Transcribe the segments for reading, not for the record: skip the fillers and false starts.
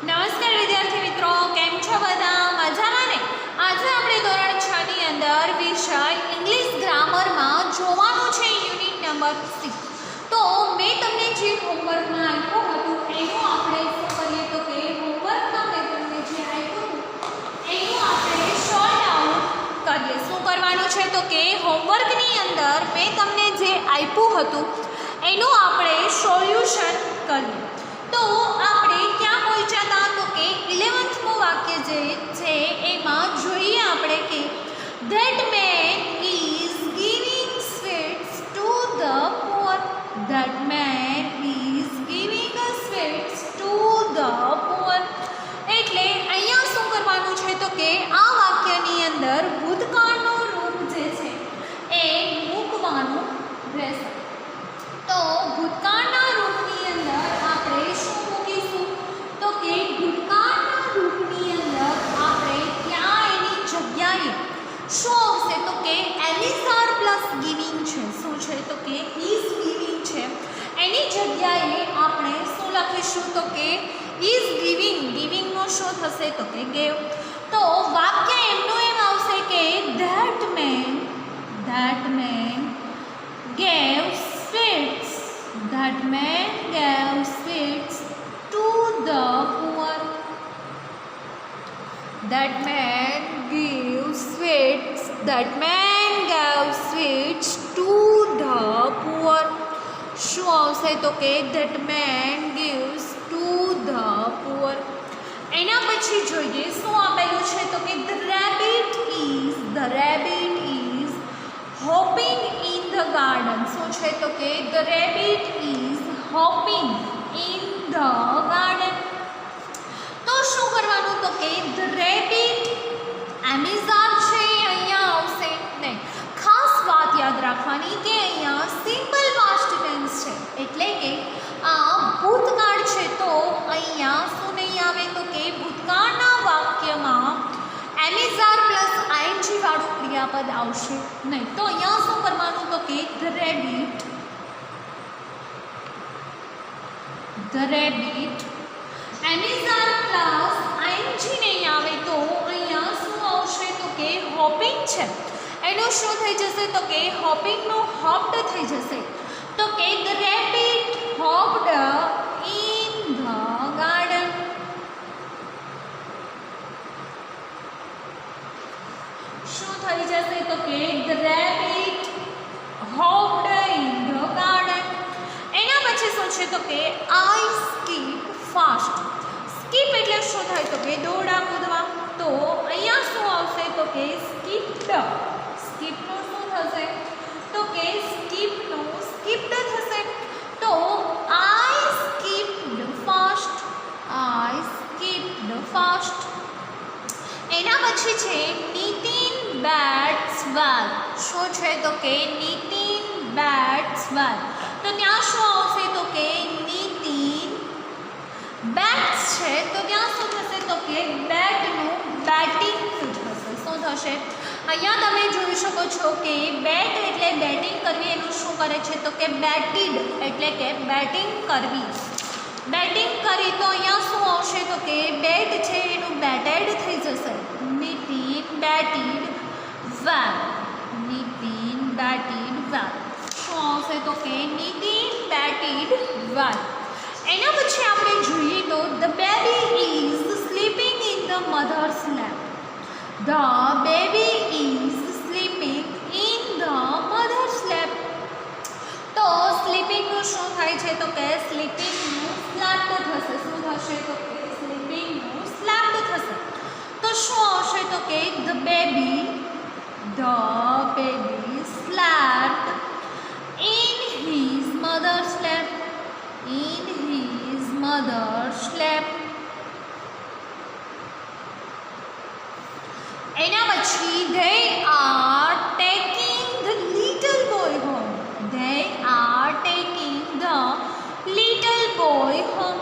નમસ્કાર વિદ્યાર્થી મિત્રો, કેમ છો બધા? મજામાં ને? આજે આપણે ધોરણ 6 ની અંદર વિષય ઇંગ્લિશ ગ્રામરમાં જોવાનું છે યુનિટ નંબર 6. તો મેં તમને જે હોમવર્કમાં આપ્યું હતું એનું આપણે શું કરીએ તો કે હોમવર્કમાં મેં તમને જે આપ્યું એનું આપણે સોલ્વ આઉટ કરીએ. શું કરવાનું છે તો કે હોમવર્કની અંદર મેં તમને જે આપ્યું હતું એનું આપણે સોલ્યુશન કરીએ. તો આપણે ક્યાં પહોંચ્યા હતા તો કે 11થમું વાક્ય જે છે એમાં જોઈએ આપણે કે that main is giving sweets to the poor. That main is giving sweets to the poor. એટલે અહીંયા શું કરવાનું છે તો કે આ વાક્યની અંદર ભૂતકાળનું રૂપ જે છે એ મૂકવાનું રહેશે. તો ભૂતકાળના રૂપની અંદર આપણે શું મૂકીશું તો કે ભૂતકાળના રૂપની અંદર આપણે ત્યાં એની જગ્યાએ શું આવશે તો કે એલિઝાર પ્લસ ગિવિંગ છે. શું છે તો કે ઇઝ ગિવિંગ છે. એની જગ્યાએ આપણે શું લખીશું તો કે ઇઝ ગિવિંગ. ગિવિંગનું શું થશે તો કે ગેવ. તો વાક્ય એમનું એમ આવશે કે that main gave sweets. That man gave sweets to the poor. That man gave sweets. That man gave sweets to the poor. શું આવશે તો કે that man gives to the poor. એના પછી જોઈએ શું આપેલું છે તો કે the rabbit is hopping in the garden. શું છે તો કે the rabbit is hopping in the garden. તો શું કરવાનું તો કે the rabbit એમિઝાર છે અહીંયા આવશે નહીં. ખાસ વાત યાદ રાખવાની કે અહીંયા સિમ્પલ પાસ્ટ ટેન્સ છે એટલે કે આ ભૂતકાળ છે. તો અહીંયા શું નહીં આવે તો કે ભૂતકાળના વાક્યમાં એમિઝાર પ્લસ આઈએનજી વાળું ક્રિયાપદ આવશે નહીં. તો અહીંયા શું કરવાનું તો કે the rabbit એમિઝાર પ્લસ આઈએનજી નહીં આવે તો અહીંયા શું આવશે તો કે હોપિંગ છે એનું શું થઈ જશે તો કે હોપિંગનું હોપ્ડ થઈ જશે. તો કે the rabbit hopped in the garden. શું થઈ જશે તો કે the rabbit hopped in the garden. એના પછી શું છે તો કે I skip fast. સ્કીપ એટલે શું થાય તો કે દોડા કૂદવા. તો અહીંયા શું આવશે તો કે સ્કીપ્ડ. સ્કીપનું શું થશે તો કે સ્કીપ્ડ થશે. તો I skipped fast. એના પછી છે નીતિન બેટ્સ વેલ. શું છે તો કે નીતિન બેટ્સ વેલ. તો ત્યાં શું આવશે તો કે નીતિન બેટ્સ છે તો ત્યાં શું થશે તો કે બેટનું બેટિંગ થશે. શું થશે અહીંયા તમે જોઈ શકો છો કે બેટ એટલે બેટિંગ કરવી. એનું શું કરે છે તો કે બેટિડ એટલે કે બેટિંગ કરવી. બેટિંગ કરી તો અહીંયા શું આવશે તો કે બેટ છે એનું બેટેડ થઈ જશે. નીતિન બેટિડ વેલ. શું આવશે તો કે નીતિન બેટિડ વેલ. એના પછી આપણે જોઈએ તો the baby is sleeping in the mother's lap. The baby is sleeping in the mother's lap. તો સ્લીપિંગનું શું થાય છે તો કે સ્લીપિંગનું સ્લેપ્ડ થશે. શું થશે તો કે સ્લીપિંગનું સ્લેપ્ડ થશે. તો શું આવશે તો કે the baby slept in his mother's lap. એના પછી they are taking the little boy home.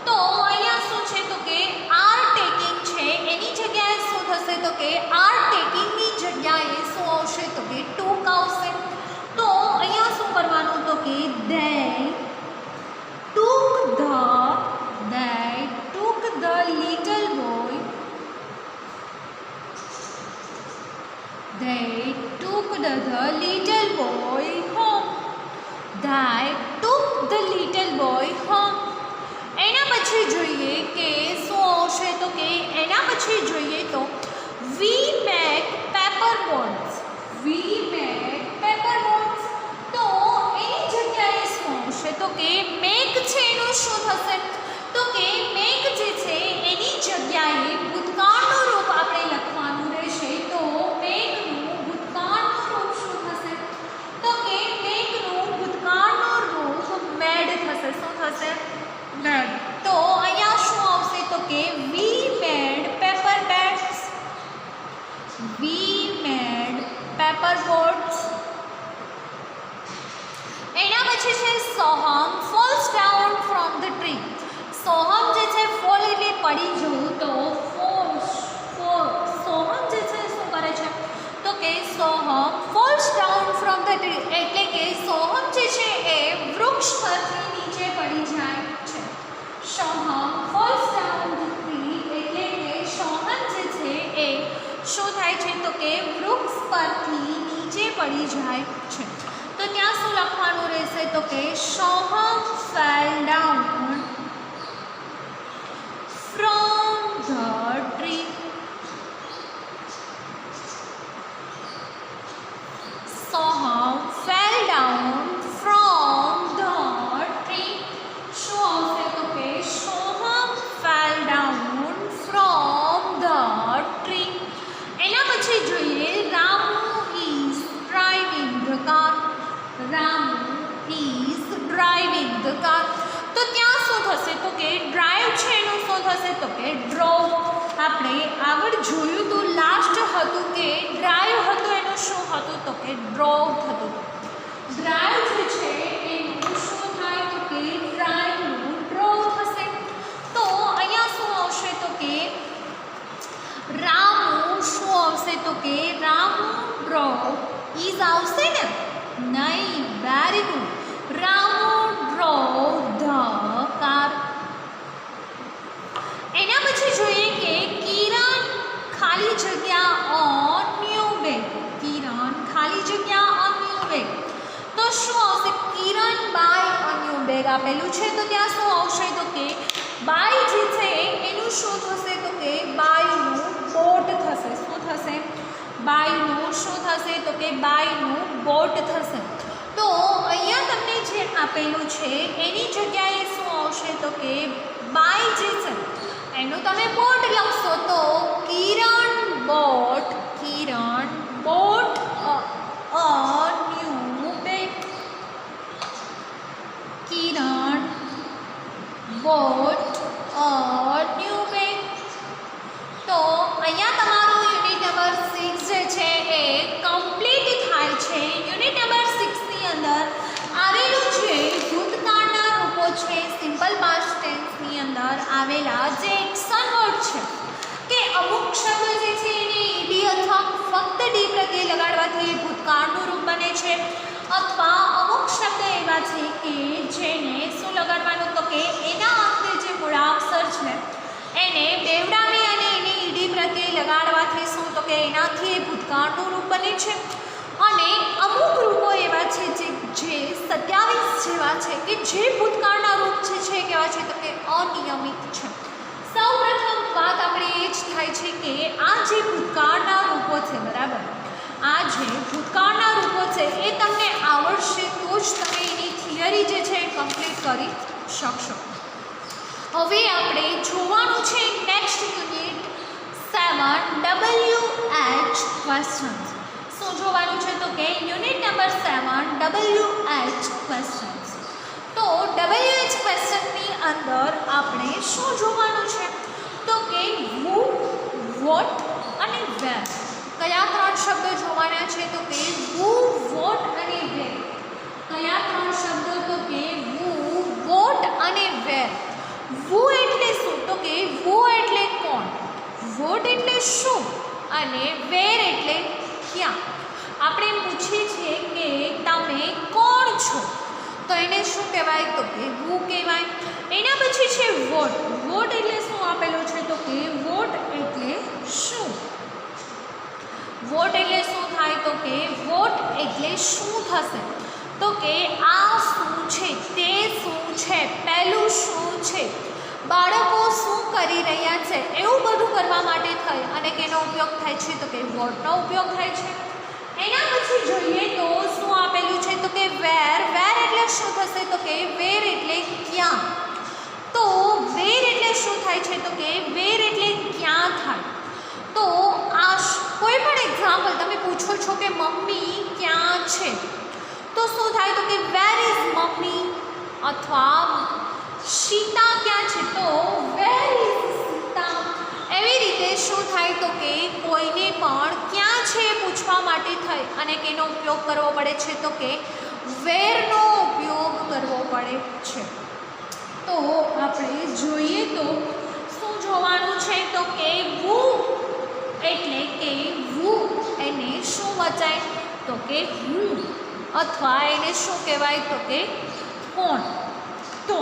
તો અહીંયા શું છે તો કે are taking છે એની જગ્યાએ શું થશે તો કે are takingની જગ્યાએ શું આવશે તો કે took આવશે. તો અહીંયા શું કરવાનું તો કે they took the they took the little boy home. એના પછી જોઈએ કે શું આવશે તો કે એના પછી જોઈએ તો we make paper boats. We make paper boats. તો એની જગ્યાએ શું આવશે તો કે make છે એનું શું થશે તો કે make જે છે એની જગ્યાએ ભૂતકાળનું રૂપ આપણે લખવાનું રહેશે. તો મેકનું ભૂતકાળનું રૂપ શું થશે તો કે મેકનું ભૂતકાળનું રૂપ મેડ થશે. શું થશે મેડ. તો અહીંયા શું આવશે તો કે we made paper bats. We made paper boats. એના પછી છે Soham falls down from the tree. Soham જે છે ફોલ એટલે પડી જવું. તો સોહમ જે છે શું કરે છે તો કે Soham falls down from the tree એટલે કે સોહમ જે છે એ વૃક્ષ પરથી નીચે પડી જાય છે. Soham falls down the tree એટલે કે સોહમ જે છે એ શું થાય છે તો કે વૃક્ષ પરથી નીચે પડી જાય છે. તો ત્યાં શું લખવાનું રહેશે તો કે Soham fell down from the tree. Soham fell down from the tree. શું આવશે તો કે Soham fell down from the tree. એના પછી જોઈએ Ramu is driving the car. Ramu is driving the car. તો ત્યાં શું થશે તો કે ડ્રાઈવ છે એનું શું થશે તો કે ડ્રોવ. આપણે આગળ જોયું તો લાસ્ટ હતું કે ડ્રાઈવ હતું એનું શું હતું તો કે ડ્રોવ થતું. ડ્રાઈવ જે છે એનું શું થાય તો કે ડ્રાઈવનું ડ્રોવ થશે. તો અહીંયા શું આવશે તો કે રામુ શું આવશે તો કે રામુ ડ્રોવ ઇઝ આવશે ને નહીં. Very good. Ramu ડ્રોવ the car. એના પછી જોઈએ કે કિરણ ખાલી જગ્યા ઓન ન્યૂ બેગ. કિરણ ખાલી જગ્યા ઓન ન્યૂ બેગ. તો શું આવશે કિરણ બાય અ ન્યૂ બેગ આપેલું છે. તો ત્યાં શું આવશે તો કે બાય જે છે એનું શું થશે તો કે બાયનું બોટ થશે. શું થશે બાયનું શું થશે તો કે બાયનું બોટ થશે. તો અહીંયા તમને જે આપેલું છે એની જગ્યાએ શું આવશે તો કે બાય જે છે એનું તમે બોટ લખશો તો Kiran bought a new bag. Kiran bought a new bag. તો અહીંયા તમારું યુનિટ નંબર 6 જે છે એ કમ્પ્લીટ થાય છે. યુનિટ નંબર 6 ની અંદર આવેલું છે ભૂતકાળના રૂપો છે સિમ્પલ પાસ્ટ ટેન્સની અંદર આવેલા જે એક્શન વર્ડ છે કે અમુક શબ્દ જે છે એને ઈડી અથવા ફક્ત ડી પ્રત્યે લગાડવાથી ભૂતકાળનું રૂપ બને છે અથવા અમુક શબ્દ એવા છે કે જેને શું લગાડવાનું તો કે એના અંતે જે મૂળાક્ષર છે એને બેવડાવી અને એને ઈડી પ્રત્યે લગાડવાથી શું તો કે એનાથી એ ભૂતકાળનું રૂપ બને છે. અને અમુક રૂપો એવા છે જે 27 જેવા છે કે જે ભૂતકાળના રૂપ છે કેવા છે તો કે અનિયમિત છે. સૌ પ્રથમ વાત આપણે એ જ થાય છે કે આ જે ભૂતકાળના રૂપો છે બરાબર આ જે ભૂતકાળના રૂપો છે એ તમને આવડશે તો જ તમે એની થિયરી જે છે એ કમ્પ્લીટ કરી શકશો. હવે આપણે જોવાનું છે નેક્સ્ટ યુનિટ 7 WH ક્વેશ્ચન્સ. શું જોવાનું છે તો કે યુનિટ નંબર 7 WH ક્વેશ્ચન્સ. તો WH ક્વેશ્ચનની અંદર આપણે શું જોવાનું છે તો કે who, what અને where. કયા 3 શબ્દો જોવાના છે તો કે who, what અને where. કયા 3 શબ્દો તો કે who, what અને where. who એટલે શું તો કે who એટલે કોણ, what એટલે શું અને where એટલે ક્યાં. આપણે પૂછીએ છીએ કે તમે કોણ છો તો એને શું કહેવાય તો કે who કહેવાય. એના પછી છે what. what એટલે શું આપેલું છે તો કે what એટલે શું. what એટલે શું થાય તો કે what એટલે શું થશે તો કે આ કરી રહ્યા છે એવું બધું કરવા માટે થઈ અને કેનો ઉપયોગ થાય છે તો કે વોટનો ઉપયોગ થાય છે. એના પછી જોઈએ તો શું આપેલું છે તો કે વેર. વેર એટલે શું થશે તો કે વેર એટલે ક્યાં. તો વેર એટલે શું થાય છે તો કે વેર એટલે ક્યાં થાય. તો આ કોઈ પણ એક્ઝામ્પલ તમે પૂછો છો કે મમ્મી ક્યાં છે તો શું થાય તો કે વેર ઇઝ મમ્મી. અથવા સીતા ક્યાં છે તો વેર ઇઝ સીતા. એવી રીતે શું થાય તો કે કોઈને પણ ક્યાં છે એ પૂછવા માટે થઈ અને કેનો ઉપયોગ કરવો પડે છે તો કે વેરનો ઉપયોગ કરવો પડે છે. તો આપણે જોઈએ તો શું જોવાનું છે તો કે વુ એટલે કે વુ એને શું વચાય તો કે હું અથવા એને શું કહેવાય તો કે કોણ. તો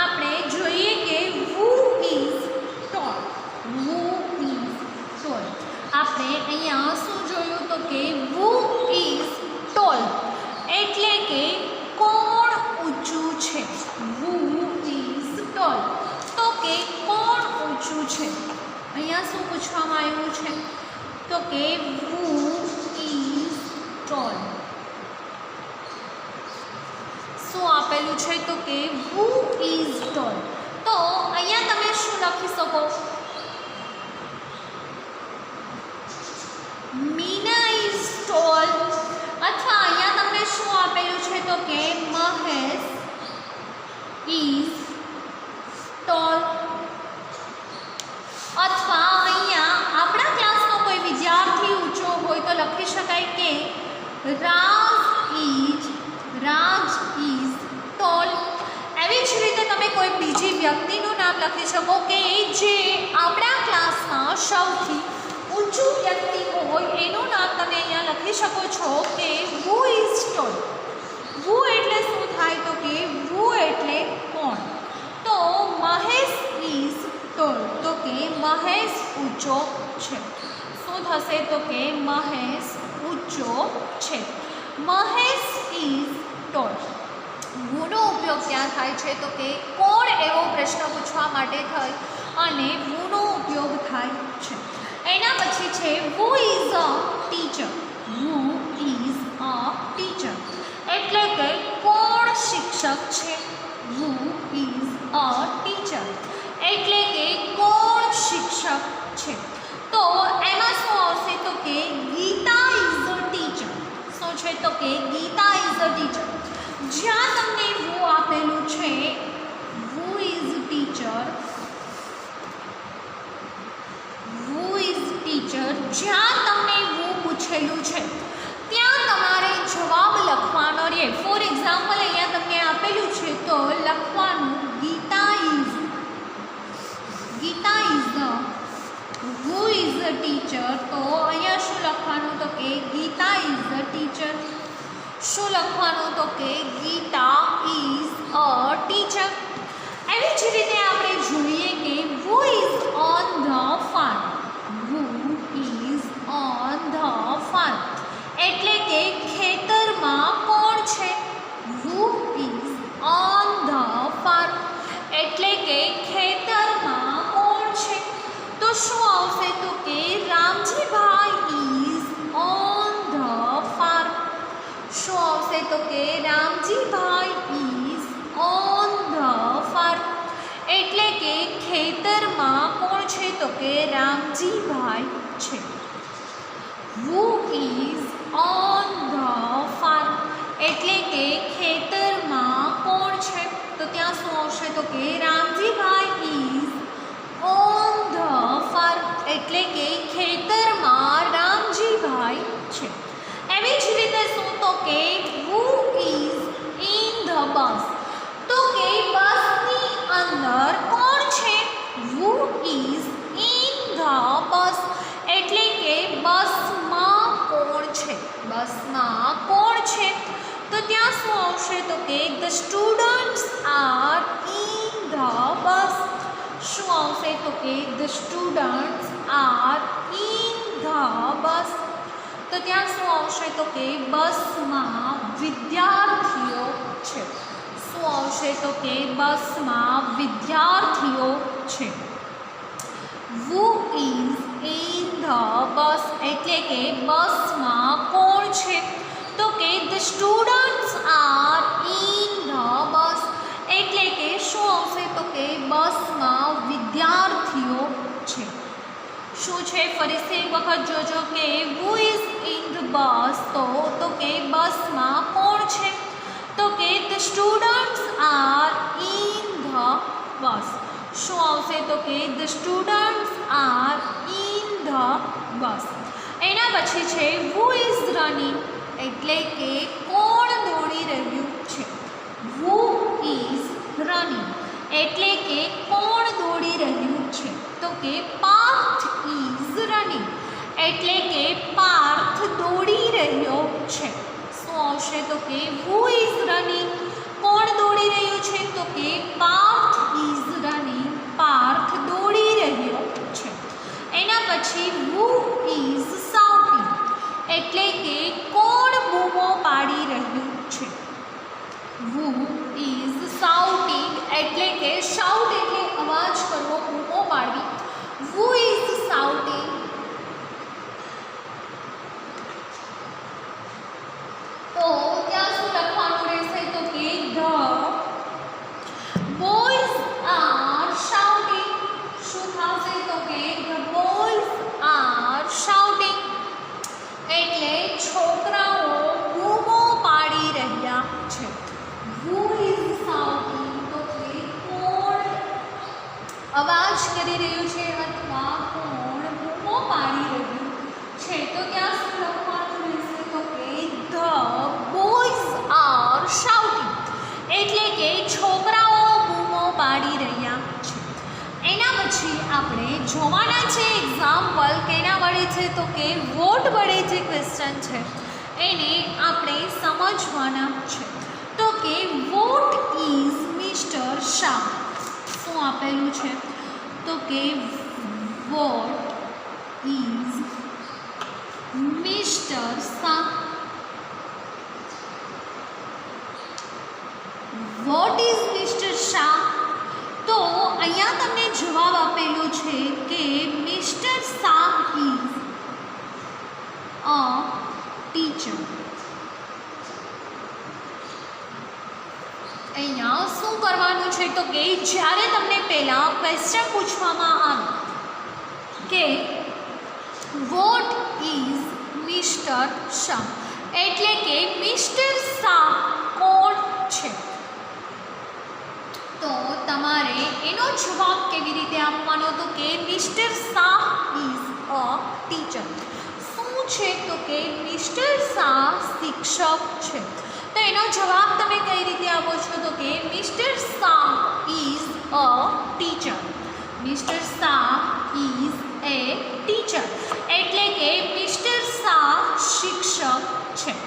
આપણે જોઈએ કે who is tall. Who is tall. આપણે અહીંયા શું જોયું તો કે વુ ઇઝ ટોલ એટલે કે કોણ ઊંચું છે. વુ ઇઝ ટોલ તો કે કોણ ઊંચું છે. અહીંયા શું પૂછવામાં આવ્યું છે તો કે વુ ઇઝ ટોલ. શું આપેલું છે તો કે વુ ઇઝ ટોલ. તો અહીંયા તમે શું લખી શકો મીના ઇઝ ટોલ. અથવા અહીંયા તમને શું આપેલું છે તો કે મહેશ ઇઝ ટોલ. અથવા અહીંયા આપણા ક્લાસનો કોઈ વિદ્યાર્થી ઊંચો હોય તો લખી શકાય કે રાજ ઇઝ ટોલ. એવી જ રીતે તમે કોઈ બીજી વ્યક્તિનું નામ લખી શકો કે જે આપણા ક્લાસમાં સૌથી ઊંચું વ્યક્તિ હોય એનું નામ તમે અહીંયા લખી શકો છો કે વુ ઇઝ ટોલ. વુ એટલે શું થાય તો કે વુ એટલે કોણ. તો મહેશ ઇઝ ટોલ તો કે મહેશ ઊંચો છે. શું થશે તો કે મહેશ ઊંચો છે. Mahesh is tall. વુનો ઉપયોગ ક્યાં થાય છે તો કે કોણ એવો પ્રશ્ન પૂછવા માટે થઈ અને વુનો ઉપયોગ થાય છે. એના પછી છે વુ is a teacher. વુ is a teacher એટલે કે કોણ શિક્ષક છે. વુ ઇઝ અ ટીચર એટલે કે કોણ શિક્ષક છે. તો એમાં શું આવશે તો કે ગીતા ઇઝ અ ટીચર. શું છે તો કે ગીતા ઇઝ અ ટીચર. જ્યાં તમને વુ આપેલું છે who is teacher. Who is teacher જ્યાં તમને વુ પૂછેલું છે ત્યાં તમારે જવાબ લખવાનો રહે. ફોર એક્ઝામ્પલ અહીંયા તમને આપેલું છે તો લખવાનું Geeta is who is a teacher. તો અહીંયા શું લખવાનું તો કે ગીતા ઇઝ અ ટીચર. શું લખવાનું તો કે ગીતા ઇઝ અ ટીચર. એવી જ રીતે આપણે જોઈએ કે who is on the farm. Who is on the farm એટલે કે ખેતરમાં કોણ છે. Who is on the farm એટલે કે ખેતરમાં કોણ છે. તો શું આવશે તો કે Ramjibhai is on the farm. શું આવશે તો કે Ramjibhai is on the farm એટલે કે ખેતરમાં કોણ છે તો કે રામજીભાઈ છે. Who is on the farm એટલે કે ખેતરમાં કોણ છે. તો ત્યાં શું આવશે તો કે Ramjibhai is on the farm એટલે કે ખેતરમાં રામજીભાઈ છે. એવી જ રીતે શું તો કે who is in the bus. તો કે બસની અંદર કોણ છે. Who is in the bus એટલે કે બસમાં કોણ છે. બસમાં કોણ છે. તો ત્યાં શું આવશે તો કે the students are in the bus. શું આવશે તો કે the students are in the bus. તો ત્યાં શું આવશે તો કે બસમાં વિદ્યાર્થીઓ છે. શું આવશે તો કે બસમાં વિદ્યાર્થીઓ છે. કે બસમાં કોણ છે? તો કે the students are in the bus. એટલે કે શું આવશે? તો કે બસમાં વિદ્યાર્થીઓ છે. શું છે? ફરીથી એક વખત જોજો કે who is in the bus. તો કે બસમાં કોણ છે? તો કે the students are in the bus. શું આવશે? તો કે the students are in the bus. એના પછી છે હુ ઇઝ રનિંગ. એટલે કે કોણ દોડી રહ્યું છે? Who is running. એટલે કે કોણ દોડી રહ્યું છે? તો કે પાર્થ ઇઝ રનિંગ. એટલે કે પાર્થ દોડી રહ્યો છે. શું આવશે? તો કે હુ ઇઝ રનિંગ. કોણ દોડી રહ્યું છે? તો કે પાર્થ ઇઝ રનિંગ. પાર્થ દોડી રહ્યો છે. એના પછી હુ ઇઝ શાઉટિંગ. એટલે કે કોણ બૂમો પાડી રહ્યું છે? Who is shouting. એટલે કે શાઉટ એટલે અવાજ કરવો, બૂમો પાડવી. Who is shouting. તો ત્યાં શું લખવાનું રહેશે? તો કે ધ બોયઝ આર શાઉટિંગ. શું થશે? તો કે ધ બોયઝ આર શાઉટિંગ. એટલે છોકરાઓ બૂમો પાડી રહ્યા છે. Who is shouting. તો કે કોણ અવાજ કરી રહ્યું છે અથવા કોણ બૂમો પાડી રહ્યું છે? તો ત્યાં શું લખવાનું રહેશે? તો કે ધ બોયઝ આર શાઉટિંગ. એટલે કે છોકરાઓ બૂમો પાડી રહ્યા છે. એના પછી આપણે જોવાના છે એક્ઝામ્પલ કેના વડે છે? તો કે વોટ વડે જે ક્વેશ્ચન છે એને આપણે સમજવાના છે. તો કે વોટ ઇઝ મિસ્ટર શાહ. શું આપેલું છે? તો કે what is mister Shah. What is mister Shah. તો અહીંયા તમને જવાબ આપેલો છે કે mister Shah is a teacher. અહીંયા શું કરવાનું છે? તો કે જ્યારે તમને પહેલાં ક્વેશ્ચન પૂછવામાં આવે કે વોટ ઇઝ મિસ્ટર શાહ. એટલે કે મિસ્ટર શાહ કોણ છે? તો તમારે એનો જવાબ કેવી રીતે આપવાનો? તો કે mister Shah is a teacher. શું છે? તો કે મિસ્ટર શાહ શિક્ષક છે. તો એનો જવાબ તમે કઈ રીતે આપો છો? તો કે mister Shah is a teacher. Mister Shah is A teacher. એટલે કે મિસ્ટર શાહ શિક્ષક છે.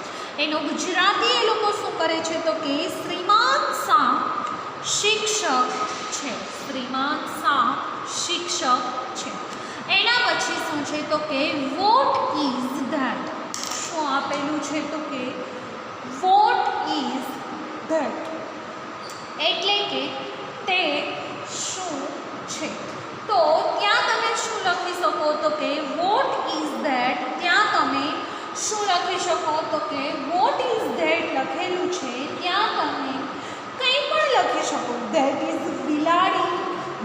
એનો ગુજરાતી એ લોકો શું કરે છે? તો કે શ્રીમાન શાહ શિક્ષક છે. શ્રીમાન શાહ શિક્ષક છે. એના પછી શું છે? તો કે વોટ ઇઝ ધેટ. શું આપેલું છે? તો કે વોટ ઇઝ ધેટ. એટલે કે તે શું છે? તો ત્યાં તમે શું લખી શકો? તો કે વોટ ઇઝ ધેટ. ત્યાં તમે શું લખી શકો? તો કે વોટ ઇઝ ધેટ લખેલું છે ત્યાં તમે કંઈ પણ લખી શકો. ધેટ ઇઝ બિલાડી,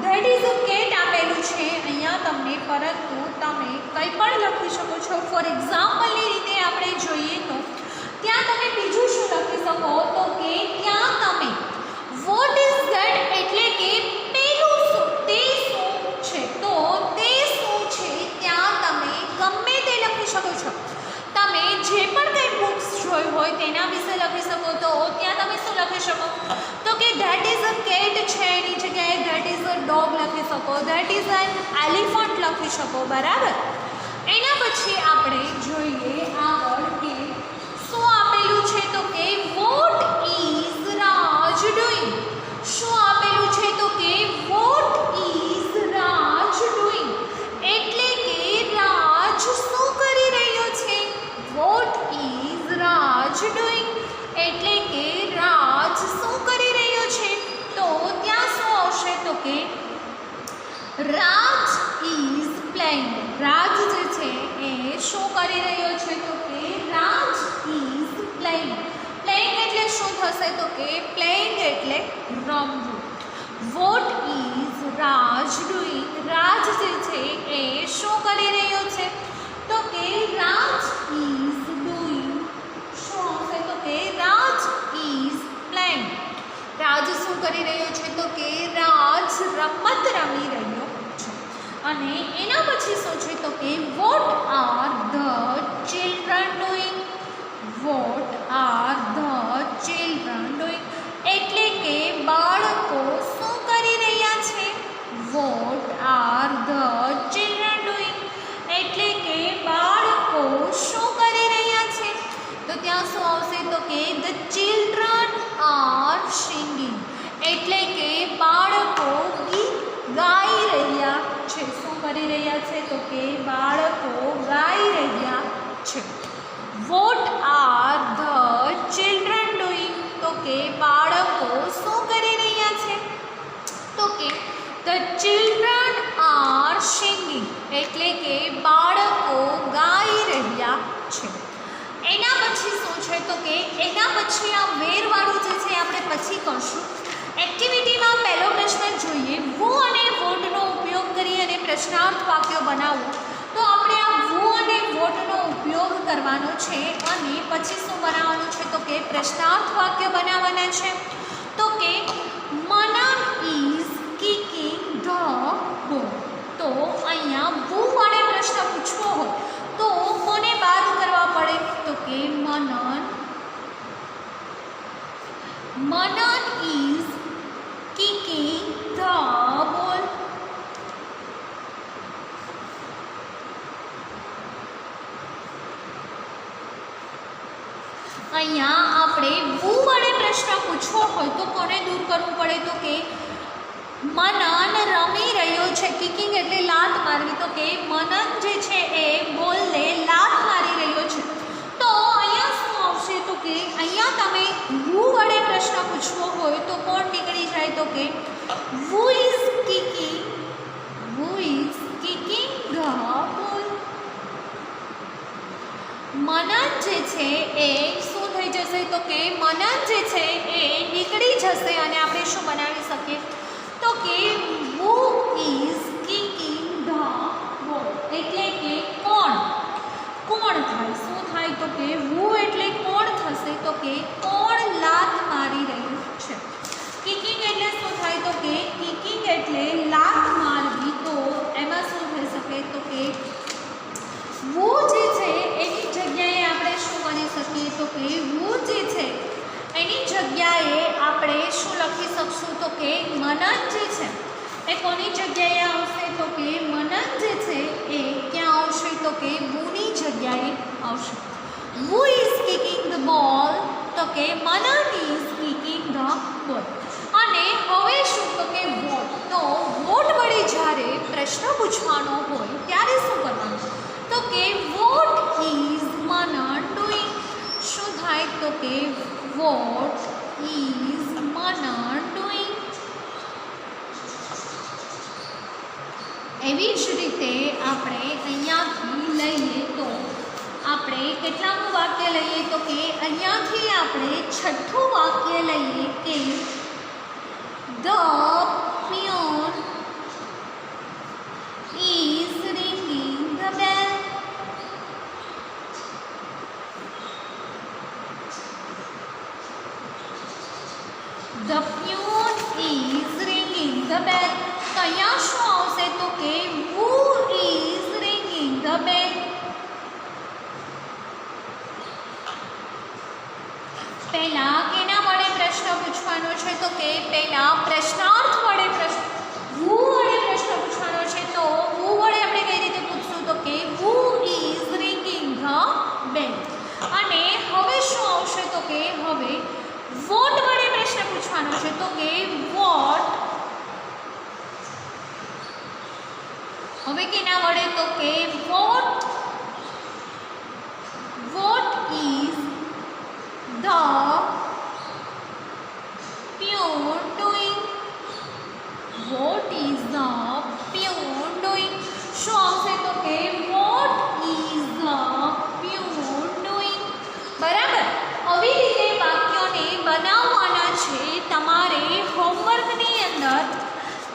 ધેટ ઇઝ અ કેટ આપેલું છે અહીંયા તમને, પરંતુ તમે કંઈ પણ લખી શકો છો. ફોર એક્ઝામ્પલની રીતે આપણે જોઈએ તો ત્યાં તમે બીજું શું લખી શકો? તો કે ત્યાં તમે વોટ ઇઝ ધેટ એટલે કે પેલું શું, તે શું છે. તો તે શું છે ત્યાં તમે ગમે તે લખી શકો છો. તમે જે પણ કંઈ બુક્સ જોઈ હોય તેના વિશે લખી શકો. તો ત્યાં તમે શું લખી શકો? તો કે ધેટ ઇઝ અ કેટ છે એની જગ્યાએ ધેટ ઇઝ અ ડોગ લખી શકો. ધેટ ઇઝ એન એલિફન્ટ લખી શકો. બરાબર. એના પછી આપણે જોઈએ આગળ કે શું આપેલું છે? તો કે વોટ ઇઝ રાજ ડુઈંગ. શું આપેલું છે? તો કે વોટ ઇઝ રાજ ડુઈંગ. એટલે કે રાજ શું કરી રહ્યો છે? Vote is Raj doing. એટલે કે રાજ શું કરી રહ્યો છે? તો ત્યાં શું આવશે? તો કે રાજ ઇઝ પ્લેઇંગ. રાજ જે છે એ શું કરી રહ્યો છે તો કે રાજ ઇઝ પ્લેઇંગ. પ્લેઇંગ એટલે શું થશે તો કે પ્લેઇંગ એટલે રમવું. What is Raj doing. Raj જે છે એ શું કરી રહ્યો છે તો કે રાજ ઇઝ ડુઈંગ. શું આવશે તો કે રાજ ઇઝ પ્લેઇંગ. રાજ શું કરી રહ્યો છે તો કે રાજ રમત રમી રહ્યો છે. અને એના પછી શું છે તો કે what are the children doing. What are the children doing એટલે કે બાળકો શું કરી રહ્યા છે. What are the children doing એટલે કે બાળકો શું કરી રહ્યા છે તો ત્યાં શું આવશે તો કે ધ ચિલ્ડ્રન આર સિંગિંગ એટલે કે બાળકો ગીત ગાઈ રહ્યા છે. શું કરી રહ્યા છે તો કે બાળકો ગાઈ રહ્યા છે. What are the children doing તો કે બાળકો શું કરી રહ્યા છે તો કે ધ ચિલ્ડ્રન આર સિંગિંગ એટલે કે બાળકો ગાઈ રહ્યા છે. એના પછી શું છે તો કે એના પછી આ વેરવાળું જે છે આપણે પછી કરશું. એક્ટિવિટીમાં પહેલો પ્રશ્ન જોઈએ. વુ અને વોટનો ઉપયોગ કરી અને પ્રશ્નાર્થ વાક્યો બનાવો. તો આપણે આ વુ અને વોટનો ઉપયોગ કરવાનો છે અને પછી શું બનાવવાનું છે તો કે પ્રશ્નાર્થ વાક્ય બનાવવાના છે. તો કે મનન ઇઝ કિકિંગ ધ બોલ. તો અહીંયા વુ વડે પ્રશ્ન પૂછવો હોય તો કોને બાદ કરવા પડે તો કે મનન ઇઝ kicking the ball. અહીંયા આપણે વુ વડે પ્રશ્ન પૂછવો હોય તો કોને દૂર કરવું પડે તો કે મનન રમી રહ્યો છે. કિકિંગ એટલે લાત મારવી. તો કે મનન જે છે એ બોલને લાત મારી રહ્યો છે. તો અહીંયા શું આવશે તો કે અહીંયા તમે વુ વડે પ્રશ્ન પૂછવો હોય તો કોણ નીકળી જાય તો કે who is kicking the ball. મનન જે છે એ શું થઈ જશે તો કે મનન જે છે એ નીકળી જશે અને આપણે શું બનાવી શકીએ તો કે who is kicking the ball એટલે કે કોણ થાય. શું થાય તો કે who એટલે કોણ થશે તો કે કોણ લાત મારી રહ્યું છે. કિકિંગ એટલે શું થાય તો કે કિકિંગ એટલે લાત મારવી. તો એમાં શું થઈ શકે તો કે who જે છે એની જગ્યાએ આપણે શું કરી શકીએ તો કે who જે છે એની જગ્યાએ આપણે શું લખી શકશું તો કે મનન જે છે એ કોની જગ્યાએ આવશે તો કે મનન જે છે એ ક્યાં આવશે તો કે whoની જગ્યાએ આવશે. who is kicking the ball તો કે મનન is kicking the ball. અને હવે શું તો કે વોટ. તો વોટ વડે જ્યારે પ્રશ્ન પૂછવાનો હોય ત્યારે શું કરવાનું તો કે વોટ ઇઝ મનન ડુઈંગ. શું થાય તો કે વોટ ઇઝ મનન ડુઈંગ. એવી જ રીતે આપણે અહીંયાથી લઈએ તો આપણે કેટલામું વાક્ય લઈએ તો કે અહીંયાથી આપણે છઠ્ઠું વાક્ય લઈએ કે The peon is ringing the bell. The peon is ringing the bell. તો અહીંયા શું આવશે તો કે who is ringing the bell. પહેલા કેના વડે પ્રશ્ન પૂછવાનો છે તો કે પહેલા પ્રશ્નાર્થ વડે પ્રશ્ન who વડે પ્રશ્ન પૂછવાનો છે. તો who વડે આપણે કઈ રીતે પૂછશું તો કે who is ringing the bell. અને હવે શું આવશે તો કે હવે વોટ વડે પ્રશ્ન પૂછવાનો છે તો કે વોટ. હવે કેના વડે તો કે what is the peon doing. What is the peon doing? શું આવશે તો કે what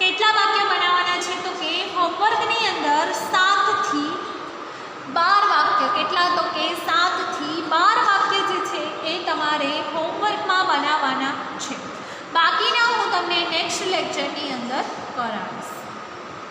કેટલા વાક્ય બનાવવાના છે તો કે હોમવર્કની અંદર 7 થી 12 વાક્ય, કેટલા તો કે 7 થી 12 વાક્ય જે છે એ તમારે હોમવર્કમાં બનાવવાના છે. બાકીના હું તમને નેક્સ્ટ લેક્ચરની અંદર કરાવીશ.